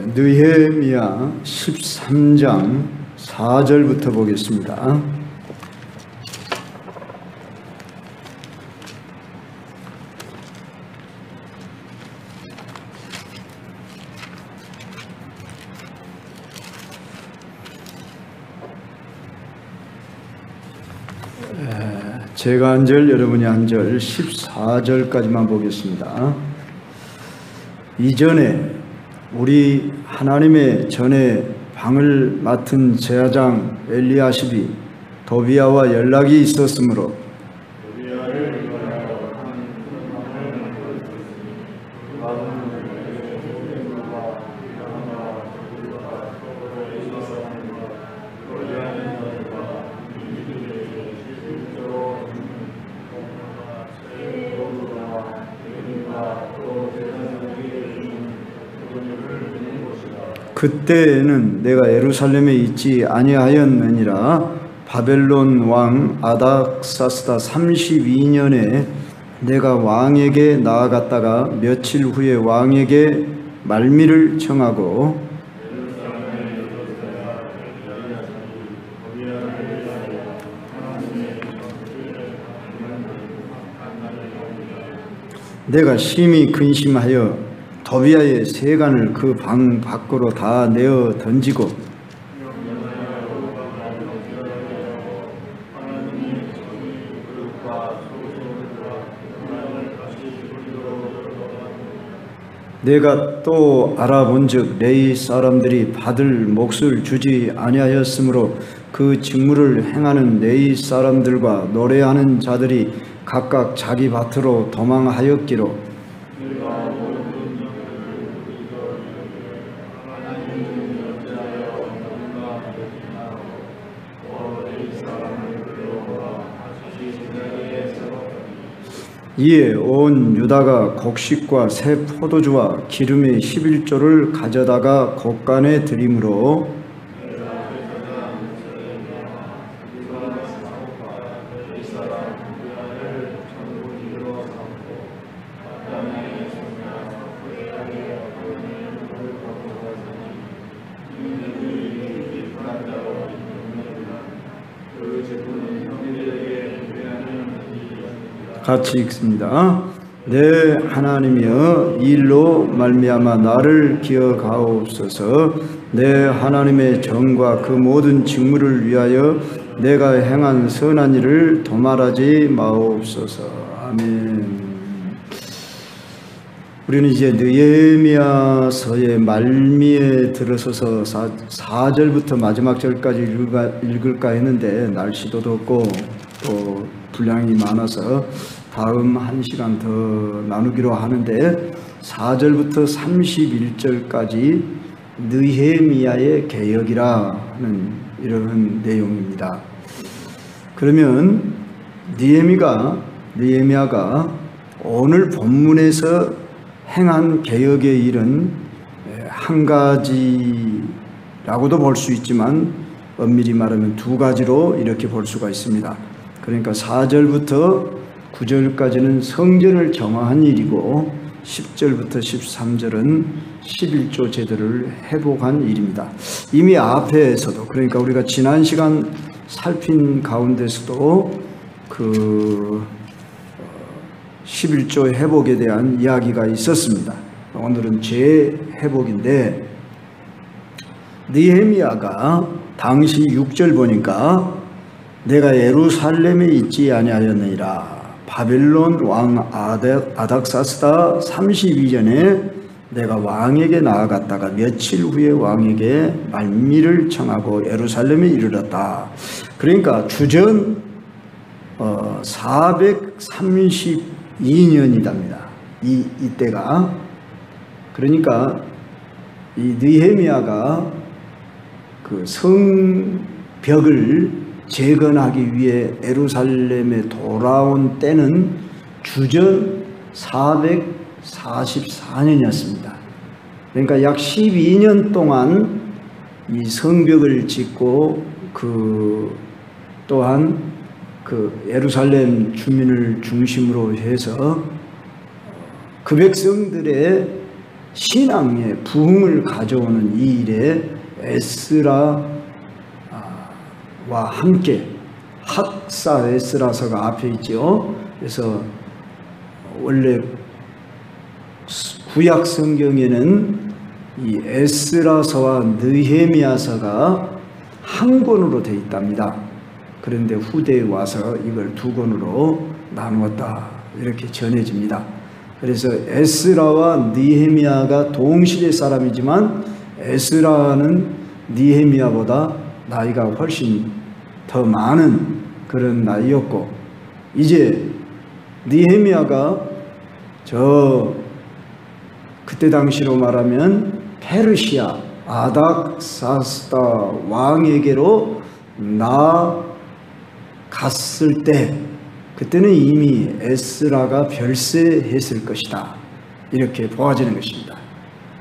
느헤미야 13장 4절부터 보겠습니다. 제가 한 절, 여러분이 한 절, 14절까지만 보겠습니다. 이전에 우리 하나님의 전에 방을 맡은 제사장 엘리야십이 도비야와 연락이 있었으므로 그때에는 내가 예루살렘에 있지 아니하였느니라. 바벨론 왕 아닥사스다 32년에 내가 왕에게 나아갔다가 며칠 후에 왕에게 말미를 청하고 내가 심히 근심하여 도비야의 세간을 그 방 밖으로 다 내어 던지고 내가 또 알아본즉 레위 사람들이 받을 몫을 주지 아니하였으므로 그 직무를 행하는 레위 사람들과 노래하는 자들이 각각 자기 밭으로 도망하였기로 이에 온 유다가 곡식과 새 포도주와 기름의 11조를 가져다가 곡간에 드림으로 같이 읽습니다. 내 하나님이여 이 일로 말미암아 나를 기억하옵소서. 내 하나님의 정과 그 모든 직무를 위하여 내가 행한 선한 일을 도말하지 마옵소서. 아멘. 우리는 이제 느헤미야서의 말미에 들어서서 4절부터 마지막 절까지 읽을까 했는데 날씨도 덥고 또 분량이 많아서 다음 1시간 더 나누기로 하는데 4절부터 31절까지 느헤미야의 개혁이라 하는 이런 내용입니다. 그러면 느헤미야가 오늘 본문에서 행한 개혁의 일은 한 가지라고도 볼 수 있지만 엄밀히 말하면 두 가지로 이렇게 볼 수가 있습니다. 그러니까 4절부터 9절까지는 성전을 정화한 일이고 10절부터 13절은 11조 제도를 회복한 일입니다. 이미 앞에서도 그러니까 우리가 지난 시간 살핀 가운데서도 그 11조 회복에 대한 이야기가 있었습니다. 오늘은 재회복인데 느헤미야가 당시 6절 보니까 내가 예루살렘에 있지 아니하였느니라. 바벨론 왕 아닥사스다 32년에 내가 왕에게 나아갔다가 며칠 후에 왕에게 말미를 청하고 예루살렘에 이르렀다. 그러니까 주전 432년이답니다. 이때가. 그러니까 이 느헤미야가 그 성벽을 재건하기 위해 예루살렘에 돌아온 때는 주전 444년이었습니다. 그러니까 약 12년 동안 이 성벽을 짓고 또한 예루살렘 주민을 중심으로 해서 그 백성들의 신앙의 부흥을 가져오는 이 일에 에스라와 함께 학사 에스라서가 앞에 있죠. 그래서 원래 구약 성경에는 이 에스라서와 느헤미야서가 한 권으로 되어 있답니다. 그런데 후대에 와서 이걸 두 권으로 나누었다 이렇게 전해집니다. 그래서 에스라와 느헤미야가 동시대 사람이지만 에스라는 느헤미야보다 나이가 훨씬 더 많은 그런 나이였고, 이제 느헤미야가 그때 당시로 말하면 페르시아 아닥사스다 왕에게로 나아갔을 때, 그때는 이미 에스라가 별세했을 것이다 이렇게 보아지는 것입니다.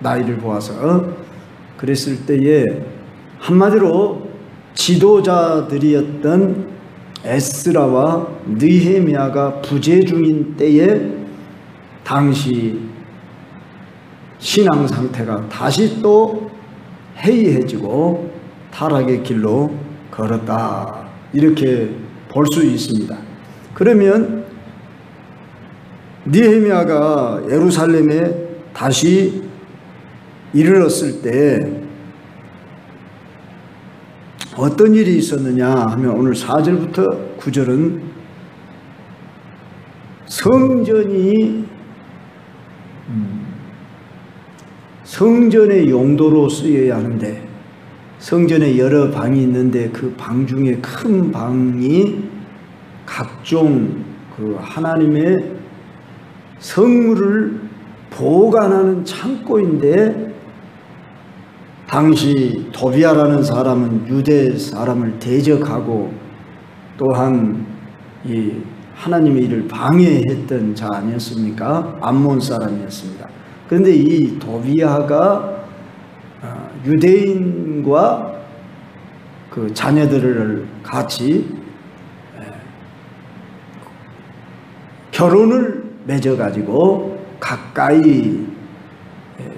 나이를 보아서. 그랬을 때에 한마디로 지도자들이었던 에스라와 느헤미야가 부재 중인 때에 당시 신앙 상태가 다시 또 해이해지고 타락의 길로 걸었다 이렇게 볼 수 있습니다. 그러면 느헤미야가 예루살렘에 다시 이르렀을 때 어떤 일이 있었느냐 하면 오늘 4절부터 9절은 성전의 용도로 쓰여야 하는데, 성전에 여러 방이 있는데 그 방 중에 큰 방이 각종 그 하나님의 성물을 보관하는 창고인데, 당시 도비아라는 사람은 유대 사람을 대적하고 또한 이 하나님의 일을 방해했던 자 아니었습니까? 암몬 사람이었습니다. 그런데 이 도비아가 유대인과 그 자녀들을 같이 결혼을 맺어가지고 가까이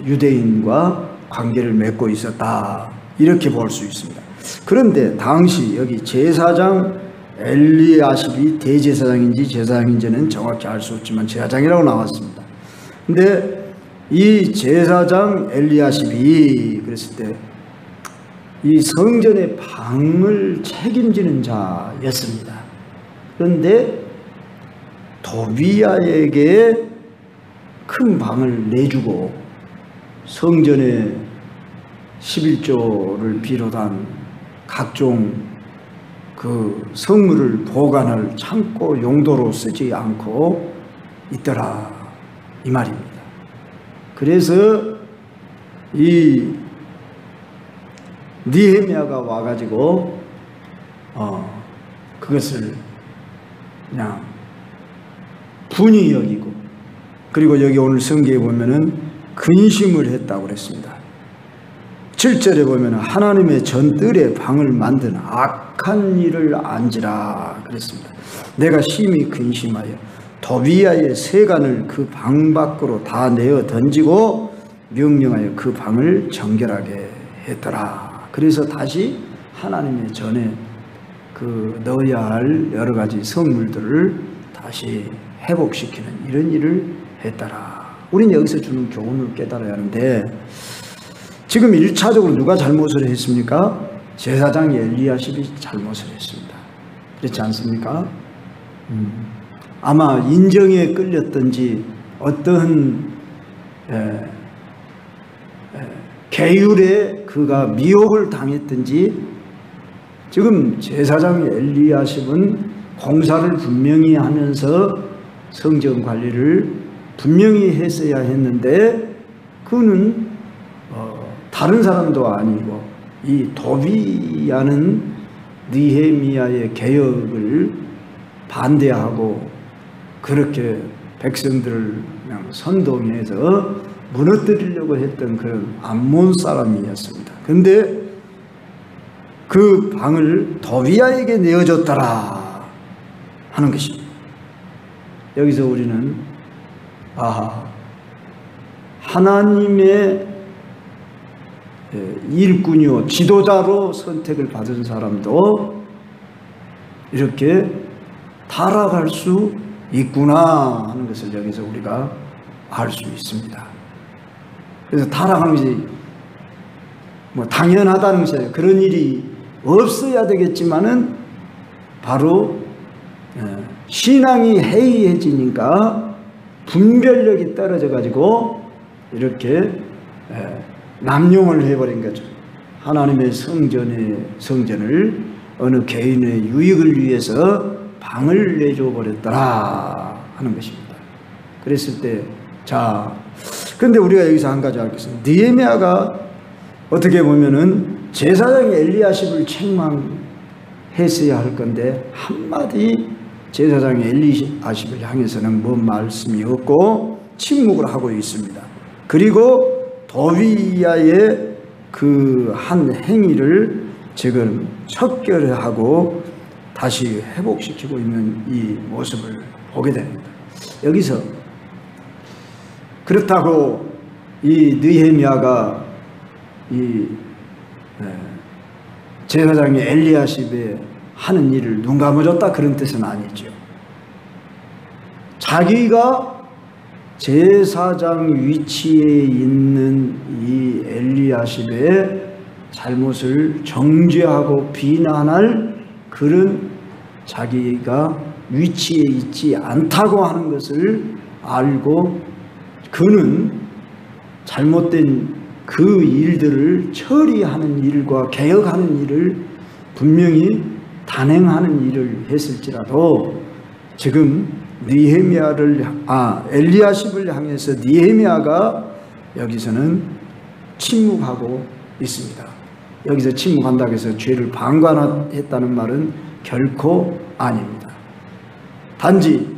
유대인과 관계를 맺고 있었다 이렇게 볼 수 있습니다. 그런데 당시 여기 제사장 엘리야십이 대제사장인지 제사장인지는 정확히 알 수 없지만 제사장이라고 나왔습니다. 근데 이 제사장 엘리야십이 그랬을 때 이 성전의 방을 책임지는 자였습니다. 그런데 도비아에게 큰 방을 내주고 성전의 11조를 비롯한 각종 그 성물을 보관할 창고 용도로 쓰지 않고 있더라 이 말입니다. 그래서 이 느헤미야가 와가지고 그것을 그냥 분이 여기고, 그리고 여기 오늘 성경에 보면은 근심을 했다고 그랬습니다. 7절에 보면 하나님의 전뜰에 방을 만든 악한 일을 안지라 그랬습니다. 내가 심히 근심하여 도비아의 세간을 그 방 밖으로 다 내어 던지고 명령하여 그 방을 정결하게 했더라. 그래서 다시 하나님의 전에 그 넣어야 할 여러 가지 성물들을 다시 회복시키는 이런 일을 했더라. 우리는 여기서 주는 교훈을 깨달아야 하는데, 지금 1차적으로 누가 잘못을 했습니까? 제사장 엘리야십이 잘못을 했습니다. 그렇지 않습니까? 아마 인정에 끌렸든지 어떤 계율에 그가 미혹을 당했든지, 지금 제사장 엘리야십은 공사를 분명히 하면서 성전 관리를 분명히 했어야 했는데, 그는 다른 사람도 아니고 이 도비아는 느헤미야의 개혁을 반대하고 그렇게 백성들을 그냥 선동해서 무너뜨리려고 했던 그런 암몬 사람이었습니다. 그런데 그 방을 도비아에게 내어줬더라 하는 것입니다. 여기서 우리는 하나님의 일꾼이요 지도자로 선택을 받은 사람도 이렇게 타락할 수 있구나 하는 것을 여기서 우리가 알 수 있습니다. 그래서 타락하는 것이 뭐 당연하다는 것이에요. 그런 일이 없어야 되겠지만은 바로 신앙이 해이해지니까 분별력이 떨어져 가지고 이렇게 남용을 해버린 거죠. 하나님의 성전을 어느 개인의 유익을 위해서 방을 내줘 버렸더라 하는 것입니다. 그랬을 때, 자, 근데 우리가 여기서 한 가지 알겠습니다. 느헤미야가 어떻게 보면은 제사장 엘리야십을 책망했어야 할 건데 한마디 제사장 엘리야십을 향해서는 뭔 말씀이 없고 침묵을 하고 있습니다. 그리고 도비야의 그 한 행위를 지금 척결하고 다시 회복시키고 있는 이 모습을 보게 됩니다. 여기서 그렇다고 이 느헤미야가 이 제사장이 엘리야십에 하는 일을 눈 감아줬다 그런 뜻은 아니죠. 자기가 제사장 위치에 있는 이 엘리야십의 잘못을 정죄하고 비난할 그런 자기가 위치에 있지 않다고 하는 것을 알고 그는 잘못된 그 일들을 처리하는 일과 개혁하는 일을 분명히 단행하는 일을 했을지라도 지금 엘리야십을 향해서 느헤미야가 여기서는 침묵하고 있습니다. 여기서 침묵한다고 해서 죄를 방관했다는 말은 결코 아닙니다. 단지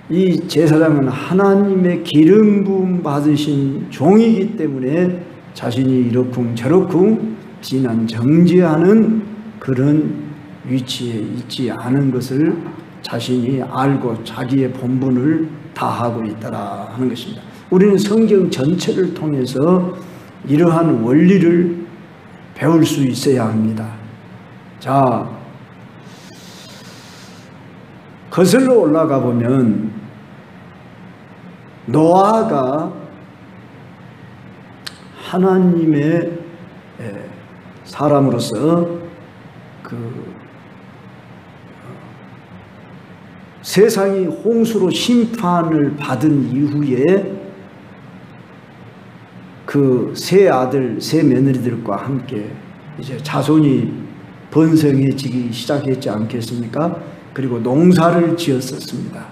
이 제사장은 하나님의 기름 부음 받으신 종이기 때문에 자신이 이러쿵 저러쿵 비난 정죄하는 그런 위치에 있지 않은 것을 자신이 알고 자기의 본분을 다하고 있다라 하는 것입니다. 우리는 성경 전체를 통해서 이러한 원리를 배울 수 있어야 합니다. 자, 거슬러 올라가 보면 노아가 하나님의 사람으로서 세상이 홍수로 심판을 받은 이후에 그 세 아들, 세 며느리들과 함께 이제 자손이 번성해지기 시작했지 않겠습니까? 그리고 농사를 지었었습니다.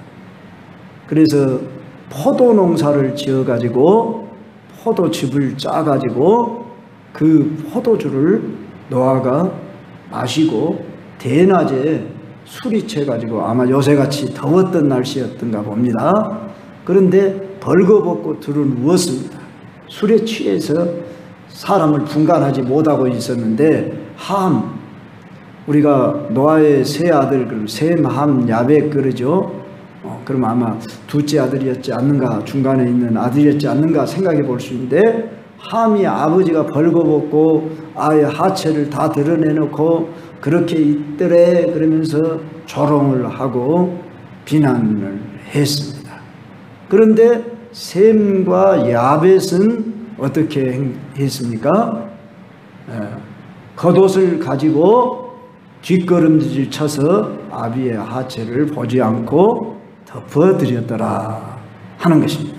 그래서 포도 농사를 지어가지고 포도즙을 짜가지고 그 포도주를 노아가 마시고 대낮에 술이 채가지고 아마 요새같이 더웠던 날씨였던가 봅니다. 그런데 벌거벗고 들어 누웠습니다. 술에 취해서 사람을 분간하지 못하고 있었는데 우리가 노아의 세 아들, 그럼 셈, 함, 야벳 그러죠. 그럼 아마 둘째 아들이었지 않는가, 중간에 있는 아들이었지 않는가 생각해 볼 수 있는데, 함이 아버지가 벌거벗고 아예 하체를 다 드러내놓고 그렇게 있더래 그러면서 조롱을 하고 비난을 했습니다. 그런데 셈과 야벳은 어떻게 했습니까? 겉옷을 가지고 뒷걸음질 쳐서 아비의 하체를 보지 않고 덮어드렸더라 하는 것입니다.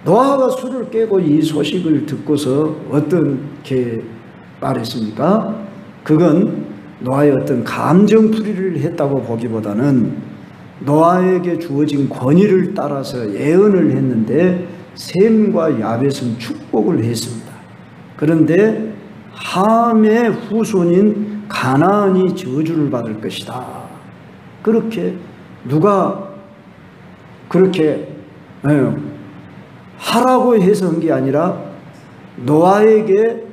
노아가 술을 깨고 이 소식을 듣고서 어떻게 말했습니까? 그건 노아의 어떤 감정풀이를 했다고 보기보다는 노아에게 주어진 권위를 따라서 예언을 했는데 셈과 야벳은 축복을 했습니다. 그런데 함의 후손인 가나안이 저주를 받을 것이다. 그렇게 누가 그렇게 하라고 해서 한 게 아니라 노아에게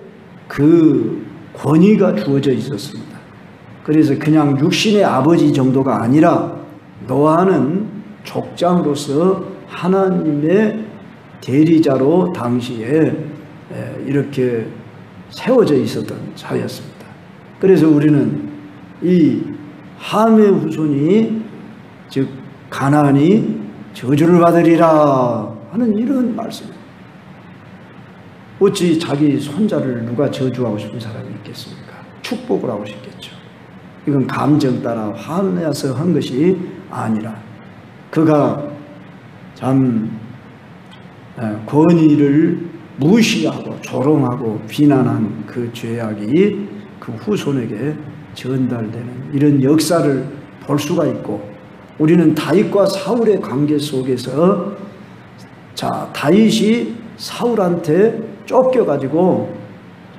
그 권위가 주어져 있었습니다. 그래서 그냥 육신의 아버지 정도가 아니라 노아는 족장으로서 하나님의 대리자로 당시에 이렇게 세워져 있었던 자였습니다. 그래서 우리는 이 함의 후손이 즉 가나안이 저주를 받으리라 하는 이런 말씀입니다. 어찌 자기 손자를 누가 저주하고 싶은 사람이 있겠습니까? 축복을 하고 싶겠죠. 이건 감정 따라 화내서 한 것이 아니라 그가 참 권위를 무시하고 조롱하고 비난한 그 죄악이 그 후손에게 전달되는 이런 역사를 볼 수가 있고, 우리는 다윗과 사울의 관계 속에서 다윗이 사울한테 쫓겨가지고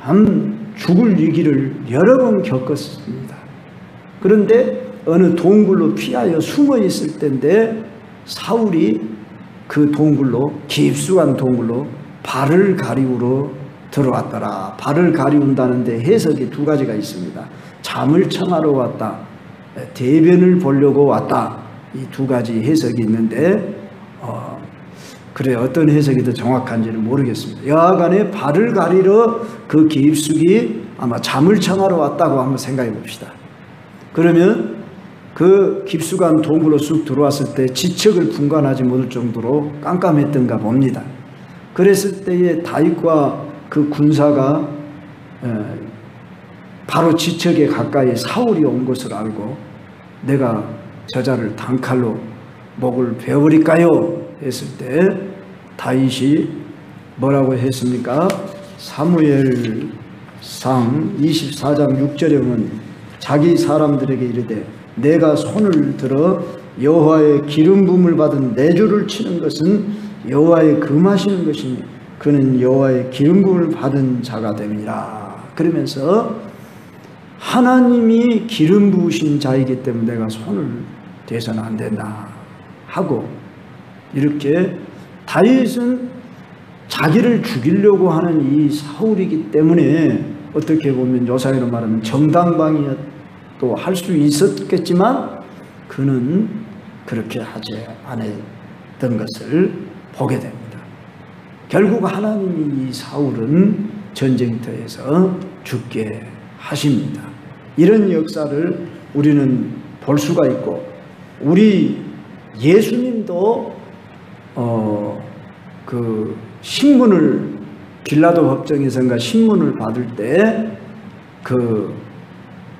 참 죽을 위기를 여러 번 겪었습니다. 그런데 어느 동굴로 피하여 숨어 있을 때인데 사울이 그 동굴로, 깊숙한 동굴로 발을 가리우러 들어왔더라. 발을 가리운다는데 해석이 두 가지가 있습니다. 잠을 청하러 왔다, 대변을 보려고 왔다. 이 두 가지 해석이 있는데 그래 어떤 해석이 더 정확한지는 모르겠습니다. 여하간에 발을 가리러 그 깊숙이 아마 잠을 청하러 왔다고 한번 생각해 봅시다. 그러면 그 깊숙한 동굴로 쑥 들어왔을 때 지척을 분간하지 못할 정도로 깜깜했던가 봅니다. 그랬을 때에 다윗과 그 군사가 바로 지척에 가까이 사울이 온 것을 알고 내가 저자를 단칼로 목을 베어버릴까요? 했을 때 다윗이 뭐라고 했습니까? 사무엘상 24장 6절에 보면 자기 사람들에게 이르되 내가 손을 들어 여호와의 기름 부음을 받은 내 주를 치는 것은 여호와의 금하시는 것이니 그는 여호와의 기름 부음을 받은 자가 됨이라. 그러면서 하나님이 기름 부으신 자이기 때문에 내가 손을 대서는 안 된다 하고, 이렇게 다윗은 자기를 죽이려고 하는 이 사울이기 때문에 어떻게 보면 요사이로 말하면 정당방위도 할 수 있었겠지만 그는 그렇게 하지 않았던 것을 보게 됩니다. 결국 하나님이 이 사울은 전쟁터에서 죽게 하십니다. 이런 역사를 우리는 볼 수가 있고, 우리 예수님도 그 신문을 빌라도 법정에서인가 신문을 받을 때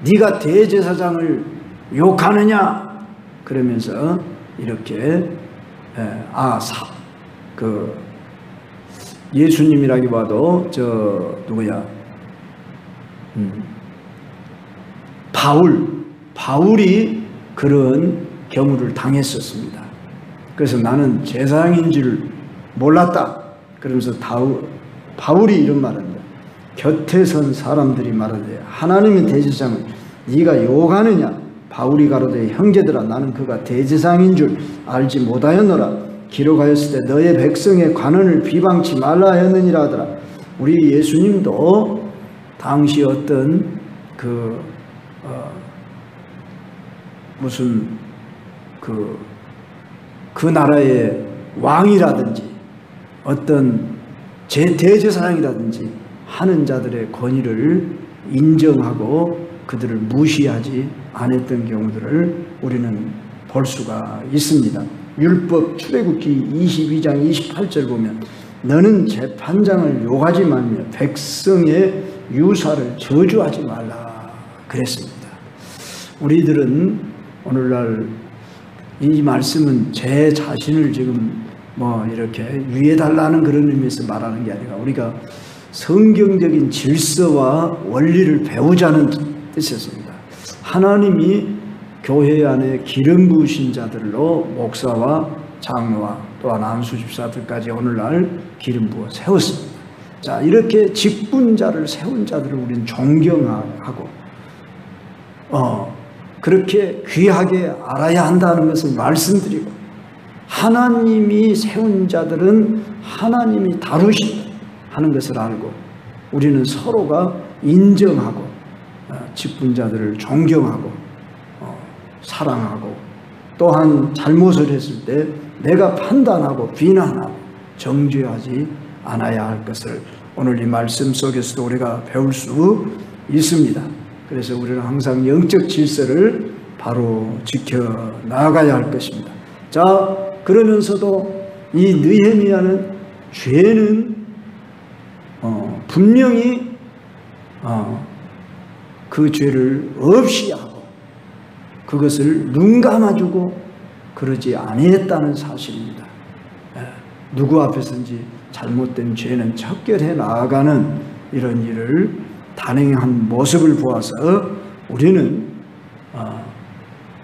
네가 대제사장을 욕하느냐 그러면서 이렇게 예수님이라기보다도 누구야 바울이 그런 경우를 당했었습니다. 그래서 나는 제사장인 줄 몰랐다 그러면서 바울이 이런 말합니다. 곁에 선 사람들이 말하되 하나님의 대제사장을 네가 욕하느냐? 바울이 가로되 형제들아 나는 그가 대제사장인 줄 알지 못하였노라. 기록하였을 때 너의 백성의 관원을 비방치 말라 하였느니라 하더라. 우리 예수님도 당시 어떤 그 나라의 왕이라든지 어떤 대제사장이라든지 하는 자들의 권위를 인정하고 그들을 무시하지 않았던 경우들을 우리는 볼 수가 있습니다. 율법 출애굽기 22장 28절 보면 너는 재판장을 욕하지 말며 백성의 유사를 저주하지 말라 그랬습니다. 우리들은 오늘날 이 말씀은 제 자신을 지금 이렇게 유해달라는 그런 의미에서 말하는 게 아니라 우리가 성경적인 질서와 원리를 배우자는 뜻이었습니다. 하나님이 교회 안에 기름 부으신 자들로 목사와 장로와 또한 안수집사들까지 오늘날 기름 부어 세웠습니다. 자, 이렇게 직분자를 세운 자들을 우리는 존경하고 그렇게 귀하게 알아야 한다는 것을 말씀드리고, 하나님이 세운 자들은 하나님이 다루신다 하는 것을 알고 우리는 서로가 인정하고 직분자들을 존경하고 사랑하고, 또한 잘못을 했을 때 내가 판단하고 비난하고 정죄하지 않아야 할 것을 오늘 이 말씀 속에서도 우리가 배울 수 있습니다. 그래서 우리는 항상 영적 질서를 바로 지켜 나가야 할 것입니다. 자, 그러면서도 이 느헤미야는 죄는 분명히 그 죄를 없이 하고 그것을 눈 감아주고 그러지 아니했다는 사실입니다. 누구 앞에서인지 잘못된 죄는 척결해 나아가는 이런 일을 단행한 모습을 보아서 우리는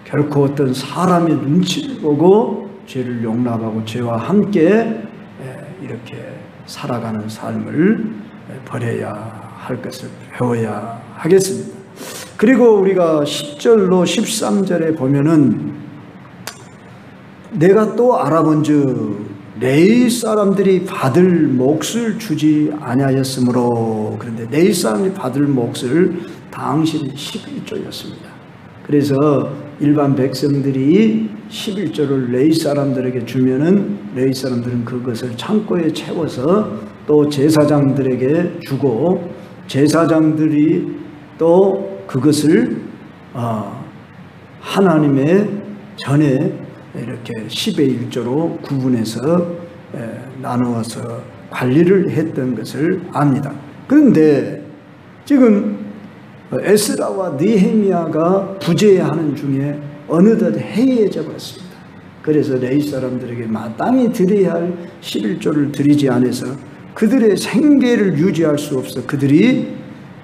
결코 어떤 사람의 눈치를 보고 죄를 용납하고 죄와 함께 이렇게 살아가는 삶을 버려야 할 것을 배워야 하겠습니다. 그리고 우리가 10절로 13절에 보면은 내가 또 알아본즉 레위 사람들이 받을 몫을 주지 아니하였으므로. 그런데 레위 사람들이 받을 몫을 당신이 11조였습니다. 그래서 일반 백성들이 11조를 레위 사람들에게 주면은 레위 사람들은 그것을 창고에 채워서 또 제사장들에게 주고 제사장들이 또 그것을 하나님의 전에 이렇게 10의 1조로 구분해서 나누어서 관리를 했던 것을 압니다. 그런데 지금 에스라와 느헤미야가 부재하는 중에 어느덧 해이해져 버렸습니다. 그래서 레위 사람들에게 마땅히 드려야 할 11조를 드리지 않아서 그들의 생계를 유지할 수 없어 그들이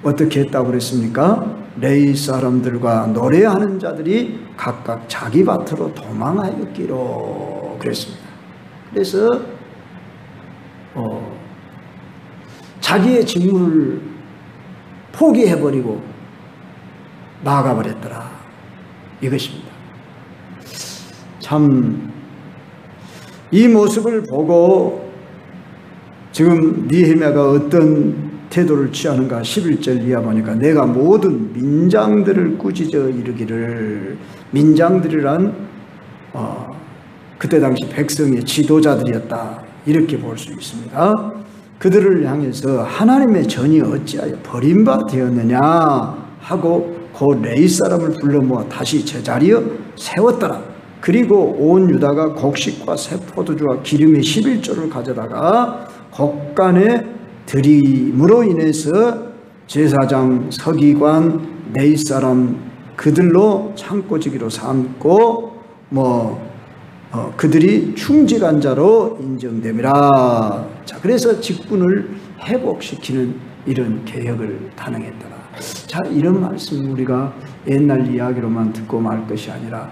어떻게 했다고 그랬습니까? 레위 사람들과 노래하는 자들이 각각 자기 밭으로 도망하였기로 그랬습니다. 그래서 자기의 직무를 포기해버리고 나아가버렸더라 이것입니다. 참 이 모습을 보고 지금 느헤미야가 어떤 태도를 취하는가 11절 이하 보니까 내가 모든 민장들을 꾸짖어 이르기를. 민장들이란 그때 당시 백성의 지도자들이었다 이렇게 볼 수 있습니다. 그들을 향해서 하나님의 전이 어찌하여 버림바 되었느냐 하고 그 레위 사람을 불러 모아 다시 제자리에 세웠더라. 그리고 온 유다가 곡식과 새 포도주와 기름의 11조를 가져다가 곡간에 드림으로 인해서 제사장, 서기관, 레위 사람 그들로 창고지기로 삼고 그들이 충직한 자로 인정됨이라. 자, 그래서 직분을 회복시키는 이런 개혁을 단행했더라. 자, 이런 말씀 우리가 옛날 이야기로만 듣고 말 것이 아니라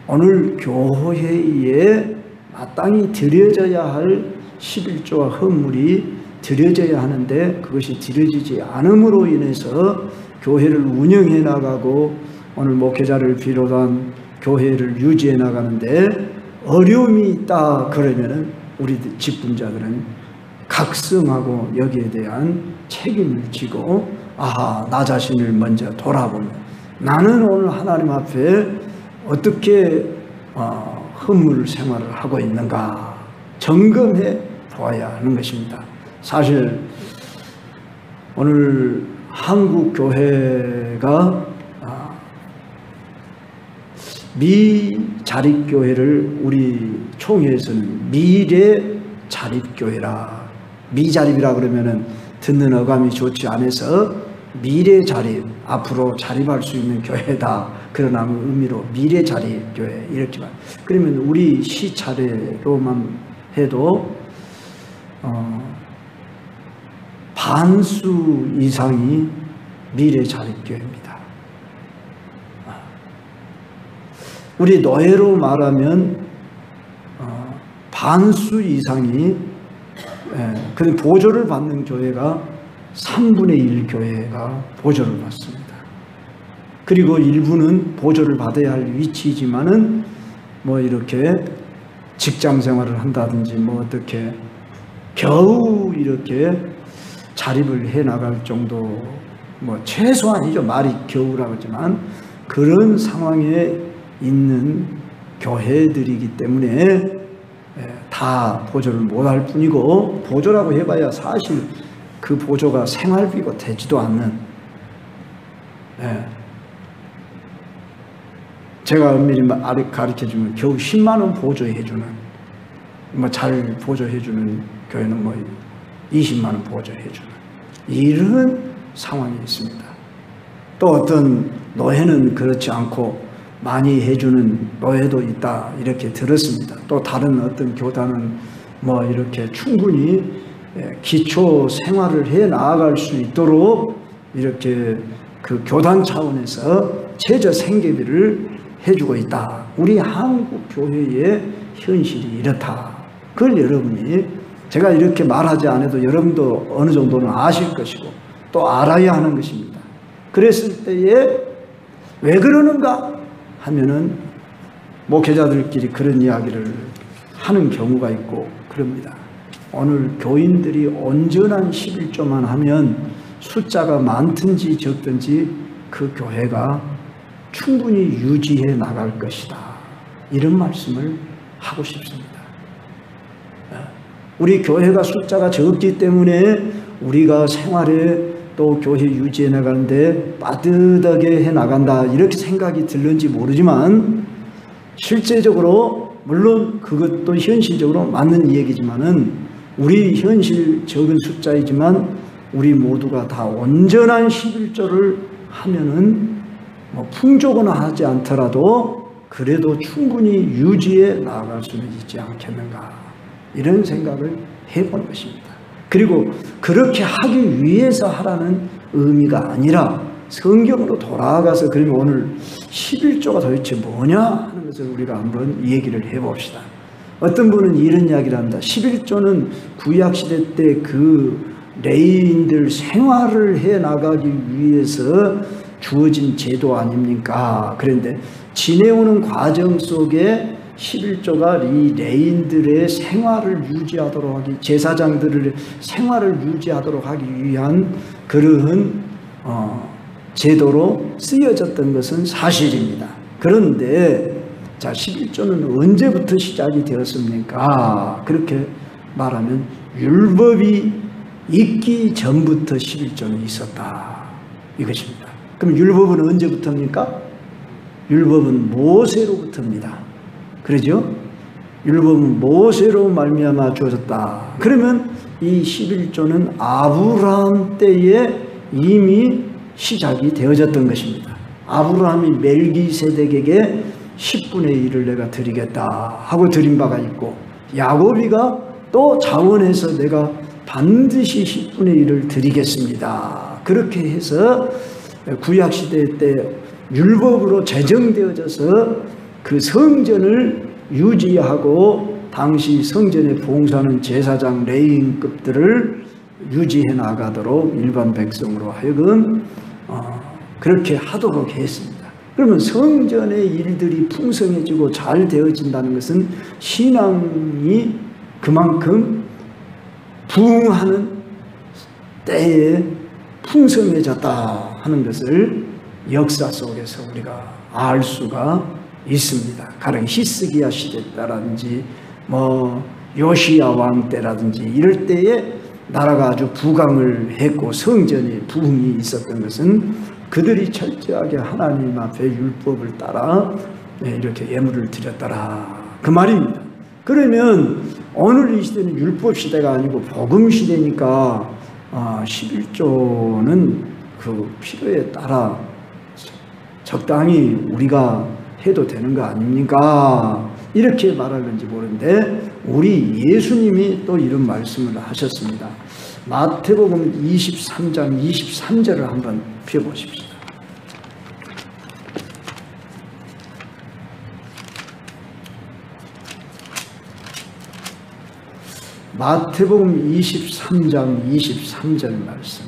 오늘 교회에 마땅히 드려져야 할 11조와 헌물이 드려져야 하는데 그것이 드려지지 않음으로 인해서 교회를 운영해 나가고 오늘 목회자를 비롯한 교회를 유지해 나가는데 어려움이 있다 그러면은 우리 직분자들은 각성하고 여기에 대한 책임을 지고 나 자신을 먼저 돌아보며 나는 오늘 하나님 앞에 어떻게 헌물 생활을 하고 있는가 점검해 보아야 하는 것입니다. 사실 오늘 한국 교회가 미자립교회를 우리 총회에서는 미래자립교회라. 미자립이라 그러면은 듣는 어감이 좋지 않아서 미래자립, 앞으로 자립할 수 있는 교회다 그런 의미로 미래자립교회 이렇게 말. 그러면 우리 시차례로만 해도 반수 이상이 미래자립교회입니다. 우리 노예로 말하면 반수 이상이 그 보조를 받는 교회가 3분의 1 교회가 보조를 받습니다. 그리고 일부는 보조를 받아야 할 위치이지만은 이렇게 직장 생활을 한다든지 어떻게 겨우 이렇게 자립을 해 나갈 정도 최소한이죠. 말이 겨우라고 하지만 그런 상황에 있는 교회들이기 때문에 다 보조를 못할 뿐이고, 보조라고 해봐야 사실 그 보조가 생활비가 되지도 않는, 제가 엄밀히 가르쳐주면 겨우 10만 원 보조해주는, 잘 보조해주는 교회는 20만 원 보조해주는 이런 상황이 있습니다. 또 어떤 노회는 그렇지 않고 많이 해주는 노회도 있다 이렇게 들었습니다. 또 다른 어떤 교단은 이렇게 충분히 기초 생활을 해 나아갈 수 있도록 이렇게 그 교단 차원에서 최저 생계비를 해주고 있다. 우리 한국 교회의 현실이 이렇다. 그걸 여러분이, 제가 이렇게 말하지 않아도 여러분도 어느 정도는 아실 것이고 또 알아야 하는 것입니다. 그랬을 때에 왜 그러는가 하면은 목회자들끼리 그런 이야기를 하는 경우가 있고 그럽니다. 오늘 교인들이 온전한 11조만 하면 숫자가 많든지 적든지 그 교회가 충분히 유지해 나갈 것이다. 이런 말씀을 하고 싶습니다. 우리 교회가 숫자가 적기 때문에 우리가 생활에 또 교회 유지해 나가는데 빠듯하게 해 나간다 이렇게 생각이 들는지 모르지만, 실제적으로 물론 그것도 현실적으로 맞는 얘기지만은 우리 현실 적은 숫자이지만 우리 모두가 다 온전한 11조를 하면은 풍족은 하지 않더라도 그래도 충분히 유지해 나아갈 수는 있지 않겠는가, 이런 생각을 해본 것입니다. 그리고 그렇게 하기 위해서 하라는 의미가 아니라 성경으로 돌아가서, 그러면 오늘 11조가 도대체 뭐냐 하는 것을 우리가 한번 얘기를 해봅시다. 어떤 분은 이런 이야기를 합니다. 11조는 구약시대 때 그 레위인들 생활을 해 나가기 위해서 주어진 제도 아닙니까? 그런데 지내오는 과정 속에 11조가 이 레위인들의 생활을 유지하도록 하기, 제사장들의 생활을 유지하도록 하기 위한 그러한 제도로 쓰여졌던 것은 사실입니다. 그런데 자, 11조는 언제부터 시작이 되었습니까? 그렇게 말하면 율법이 있기 전부터 11조는 있었다 이것입니다. 그럼 율법은 언제부터입니까? 율법은 모세로부터입니다. 그러죠? 율법은 모세로 말미암아 주어졌다. 그러면 이 11조는 아브라함 때에 이미 시작이 되어졌던 것입니다. 아브라함이 멜기세덱에게 10분의 1을 내가 드리겠다 하고 드린 바가 있고, 야곱이가 또 자원해서 내가 반드시 10분의 1을 드리겠습니다. 그렇게 해서 구약시대 때 율법으로 제정되어져서 그 성전을 유지하고 당시 성전에 봉사하는 제사장 레위인급들을 유지해 나가도록 일반 백성으로 하여금 그렇게 하도록 했습니다. 그러면 성전의 일들이 풍성해지고 잘 되어진다는 것은 신앙이 그만큼 부흥하는 때에 풍성해졌다 하는 것을 역사 속에서 우리가 알 수가 있습니다. 가령 히스기야 시대 때라든지 요시야 왕 때라든지 이럴 때에 나라가 아주 부강을 했고 성전에 부흥이 있었던 것은 그들이 철저하게 하나님 앞에 율법을 따라 이렇게 예물을 드렸더라 그 말입니다. 그러면 오늘 이 시대는 율법 시대가 아니고 복음 시대니까 11조는 그 필요에 따라 적당히 우리가 해도 되는 거 아닙니까? 이렇게 말하는지 모르는데 우리 예수님이 또 이런 말씀을 하셨습니다. 마태복음 23장 23절을 한번 펴보십시다. 마태복음 23장 23절 말씀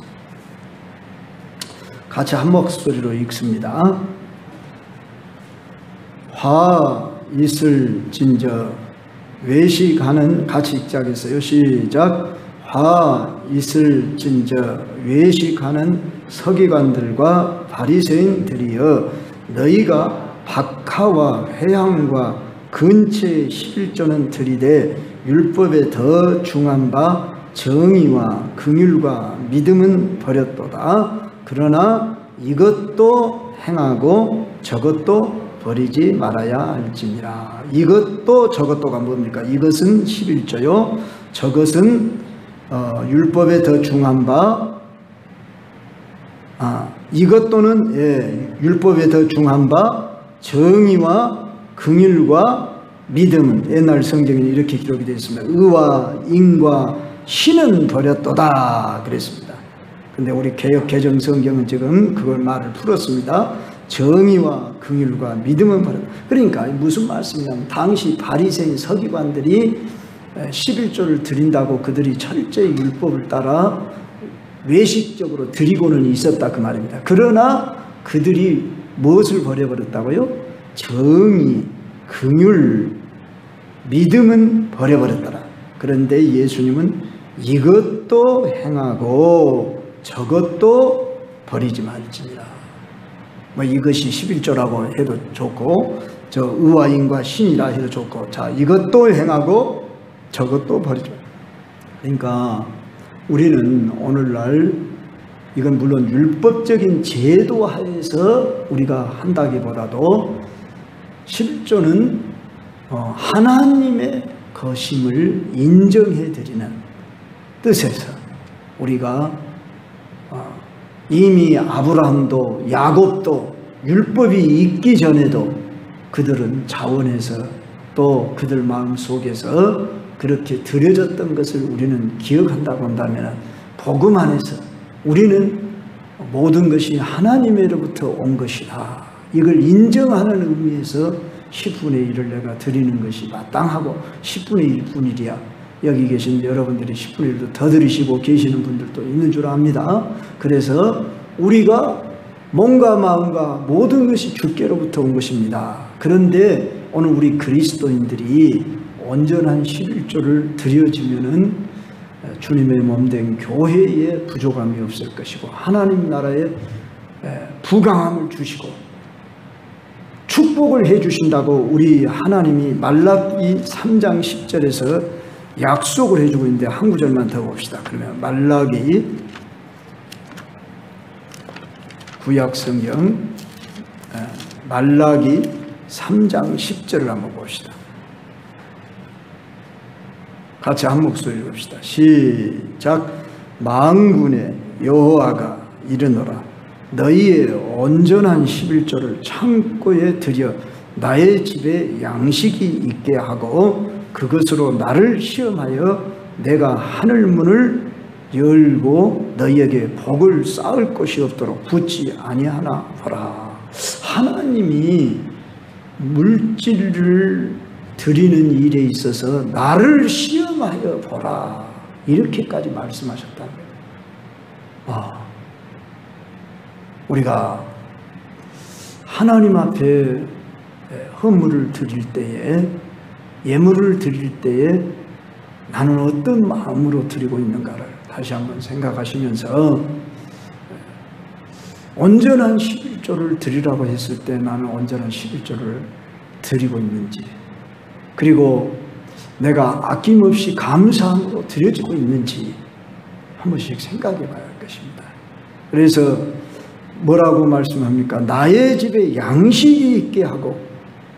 같이 한 목소리로 읽습니다. 화 있을진저 외식하는, 같이 읽자겠어요. 시작. 화 있을진저 외식하는 서기관들과 바리새인들이여, 너희가 박하와 회향과 근처의 11조는 들이되 율법에 더 중한 바 정의와 긍휼과 믿음은 버렸도다. 그러나 이것도 행하고 저것도 버리지 말아야 할지니라. 이것도 저것도가 뭡니까? 이것은 11조요. 저것은 율법에 더 중한 바 이것도는 율법에 더 중한 바 정의와 긍휼과 믿음은 옛날 성경에는 이렇게 기록이 되어 있습니다. 의와 인과 신은 버렸도다 그랬습니다. 근데 우리 개역 개정 성경은 지금 그걸 말을 풀었습니다. 정의와 긍휼과 믿음은 버렸다. 그러니까 무슨 말씀이냐면 당시 바리새인 서기관들이 11조를 드린다고 그들이 철저히 율법을 따라 외식적으로 드리고는 있었다 그 말입니다. 그러나 그들이 무엇을 버려버렸다고요? 정의, 긍휼, 믿음은 버려버렸더라. 그런데 예수님은 이것도 행하고 저것도 버리지 말지니라. 뭐 이것이 11조라고 해도 좋고 저 의와 인과 신이라 해도 좋고 자 이것도 행하고 저것도 버리지 말라. 그러니까 우리는 오늘날 이건 물론 율법적인 제도 하에서 우리가 한다기보다도 11조는 하나님의 것임을 인정해드리는 뜻에서 우리가 이미 아브라함도 야곱도 율법이 있기 전에도 그들은 자원해서 또 그들 마음속에서 그렇게 드려졌던 것을 우리는 기억한다고 한다면 복음 안에서 우리는 모든 것이 하나님으로부터 온 것이다. 이걸 인정하는 의미에서 10분의 1을 내가 드리는 것이 마땅하고 10분의 1뿐이야. 여기 계신 여러분들이 10분의 1도 더 드리시고 계시는 분들도 있는 줄 압니다. 그래서 우리가 몸과 마음과 모든 것이 주께로부터 온 것입니다. 그런데 오늘 우리 그리스도인들이 온전한 11조를 드려지면은 주님의 몸된 교회에 부족함이 없을 것이고 하나님 나라에 부강함을 주시고 축복을 해 주신다고 우리 하나님이 말라기 3장 10절에서 약속을 해주고 있는데 한 구절만 더 봅시다. 그러면 말라기 구약성경 말라기 3장 10절을 한번 봅시다. 같이 한 목소리 읽읍시다. 시작. 만군의 여호와가 이르노라. 너희의 온전한 11조를 창고에 들여 나의 집에 양식이 있게 하고 그것으로 나를 시험하여 내가 하늘문을 열고 너희에게 복을 쌓을 것이 없도록 붙지 아니하나 보라. 하나님이 물질을 드리는 일에 있어서 나를 시험하여 보라. 이렇게까지 말씀하셨다는 거예요. 우리가 하나님 앞에 헌물을 드릴 때에 예물을 드릴 때에 나는 어떤 마음으로 드리고 있는가를 다시 한번 생각하시면서 온전한 11조를 드리라고 했을 때 나는 온전한 11조를 드리고 있는지 그리고 내가 아낌없이 감사함으로 드려지고 있는지 한 번씩 생각해 봐야 할 것입니다. 그래서 뭐라고 말씀합니까? 나의 집에 양식이 있게 하고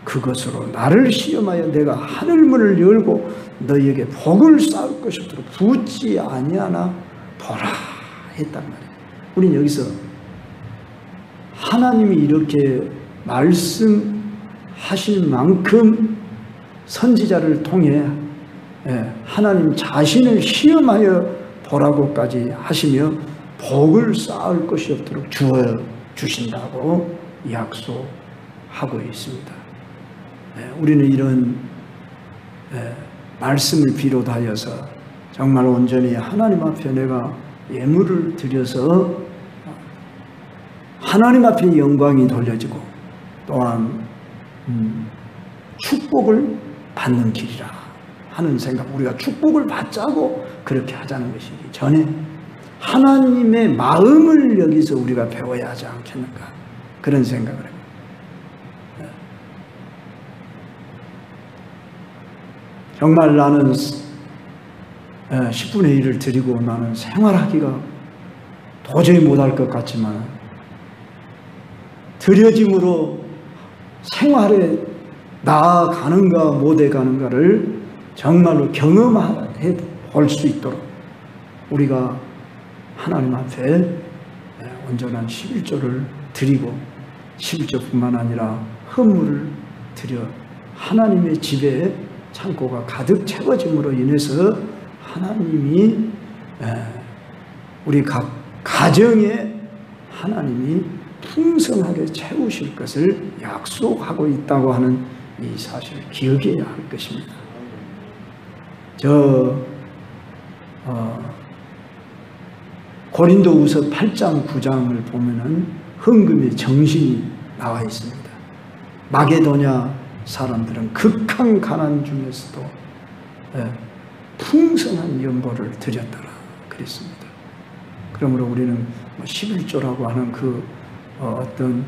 그것으로 나를 시험하여 내가 하늘문을 열고 너희에게 복을 쌓을 것이 없도록 붙지 아니하나 보라 했단 말이에요. 우리는 여기서 하나님이 이렇게 말씀하실 만큼 선지자를 통해 하나님 자신을 시험하여 보라고까지 하시며 복을 쌓을 것이 없도록 주어 주신다고 약속하고 있습니다. 우리는 이런 말씀을 비롯하여서 정말 온전히 하나님 앞에 내가 예물을 드려서 하나님 앞에 영광이 돌려지고 또한 축복을 받는 길이라 하는 생각, 우리가 축복을 받자고 그렇게 하자는 것이기 전에 하나님의 마음을 여기서 우리가 배워야 하지 않겠는가 그런 생각을 합니다. 정말 나는 10분의 1을 드리고 나는 생활하기가 도저히 못할 것 같지만 드려짐으로 생활에 나아가는가 못해가는가를 정말로 경험해 볼 수 있도록 우리가 하나님 앞에 온전한 11조를 드리고 11조뿐만 아니라 헌물을 드려 하나님의 집에 창고가 가득 채워짐으로 인해서 하나님이 우리 각 가정에 하나님이 풍성하게 채우실 것을 약속하고 있다고 하는 이 사실을 기억해야 할 것입니다. 고린도후서 8장 9장을 보면은 헌금의 정신이 나와 있습니다. 마게도냐 사람들은 극한 가난 중에서도 풍성한 연보를 드렸더라 그랬습니다. 그러므로 우리는 11조라고 하는 어떤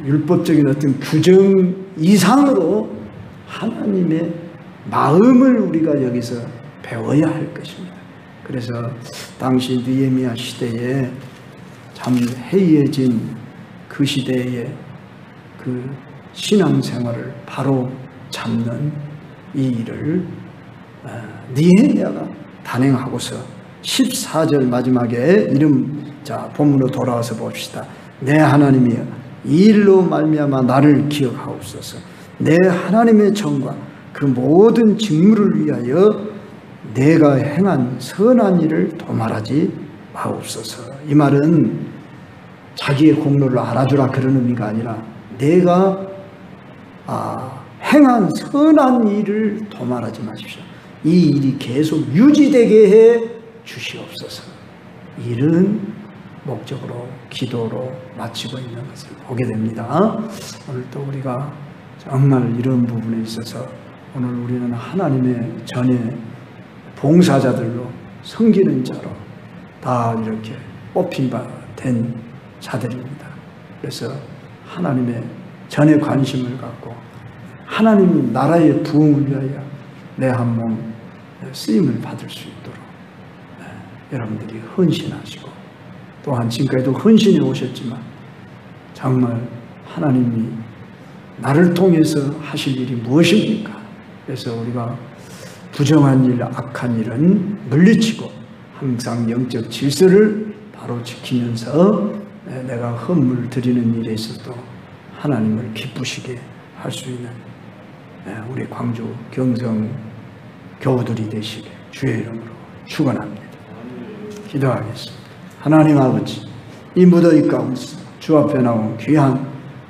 율법적인 어떤 규정 이상으로 하나님의 마음을 우리가 여기서 배워야 할 것입니다. 그래서 당시 느헤미야 시대에 참 해이해진 그 시대의 그 신앙생활을 바로 잡는 이 일을 느헤미야가 단행하고서 14절 마지막에 본문으로 돌아와서 봅시다. 내 하나님이여 이 일로 말미암아 나를 기억하옵소서. 내 하나님의 정과 그 모든 직무를 위하여 내가 행한 선한 일을 도말하지 마옵소서. 이 말은 자기의 공로를 알아주라 그런 의미가 아니라 내가 행한 선한 일을 도말하지 마십시오. 이 일이 계속 유지되게 해 주시옵소서. 이런 목적으로 기도로 마치고 있는 것을 보게 됩니다. 오늘 또 우리가 정말 이런 부분에 있어서 오늘 우리는 하나님의 전에 봉사자들로 섬기는 자로 다 이렇게 뽑힌 바 된 자들입니다. 그래서 하나님의 전에 관심을 갖고 하나님 나라의 부흥을 위하여 내 한 몸 쓰임을 받을 수 있도록 여러분들이 헌신하시고 또한 지금까지도 헌신해 오셨지만 정말 하나님이 나를 통해서 하실 일이 무엇입니까? 그래서 우리가 부정한 일, 악한 일은 물리치고 항상 영적 질서를 바로 지키면서 내가 헌물 드리는 일에 있어도 하나님을 기쁘시게 할 수 있는 우리 광주 경성 교우들이 되시게 주의 이름으로 축원합니다. 기도하겠습니다. 하나님 아버지, 이 무더위 가운데서 주 앞에 나온 귀한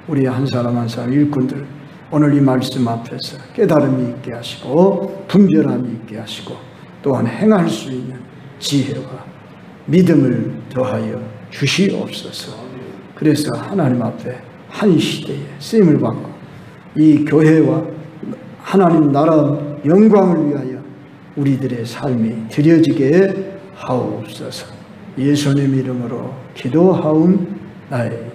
우리 한 사람 한 사람 일꾼들 오늘 이 말씀 앞에서 깨달음이 있게 하시고 분별함이 있게 하시고 또한 행할 수 있는 지혜와 믿음을 더하여 주시옵소서. 그래서 하나님 앞에 한 시대에 쓰임을 받고 이 교회와 하나님 나라 영광을 위하여 우리들의 삶이 드려지게 하옵소서. 예수님 이름으로 기도하옵나이다.